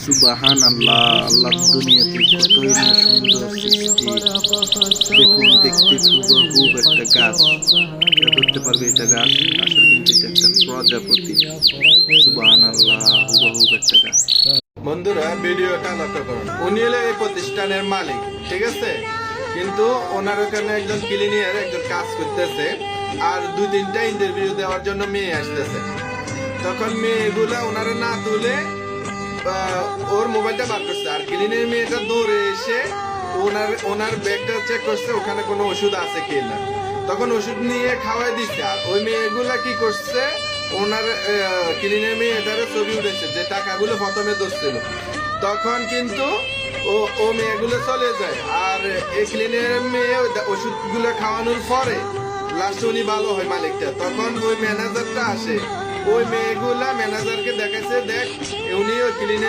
সুবহান আল্লাহ। আল্লাহ দুনিয়াতে কতই না সুন্দর সৃষ্টি। দেখুন, দেখতে হুবহুব একটা গাছ। ধরতে পারবে এটা গাছ? আসলে কিন্তু এটা একটা প্রজাপতি। সুবহান আল্লাহ, হুবহুব একটা গাছ। বন্ধুরা, ভিডিওটা লক্ষ্য করুন। উনি হলো এই প্রতিষ্ঠানের মালিক, ঠিক আছে? কিন্তু ওনার ওখানে একজন ক্লিনিয়ার একজন কাজ করতেছে, আর 2-3টা ইন্টারভিউ দেওয়ার জন্য মেয়ে আসতেছে। তখন মেয়েগুলা ওনারা না তুলে ওর মোবাইলটা বার করছে, আর ক্লিনের মেয়েটা দৌড়ে এসে ওনার ব্যাগটা চেক করছে ওখানে কোনো ওষুধ আছে কিনা। তখন ওষুধ নিয়ে খাওয়াই দিচ্ছে, আর ওই মেয়েগুলা কি করছে, ওনার ক্লিনের মেয়েটারে ছবি উঠেছে যে টাকাগুলো প্রথমে ধরছিল। তখন কিন্তু ও মেয়েগুলো চলে যায়, আর এই ক্লিনের মেয়ে ওষুধগুলো খাওয়ানোর পরে লাস্টে উনি ভালো হয় মালিকটা। তখন ওই ম্যানেজারটা আসে, ওই মেয়েগুলা ম্যানেজারকে দেখাচ্ছে, দেখ উনি ওই ক্লিনে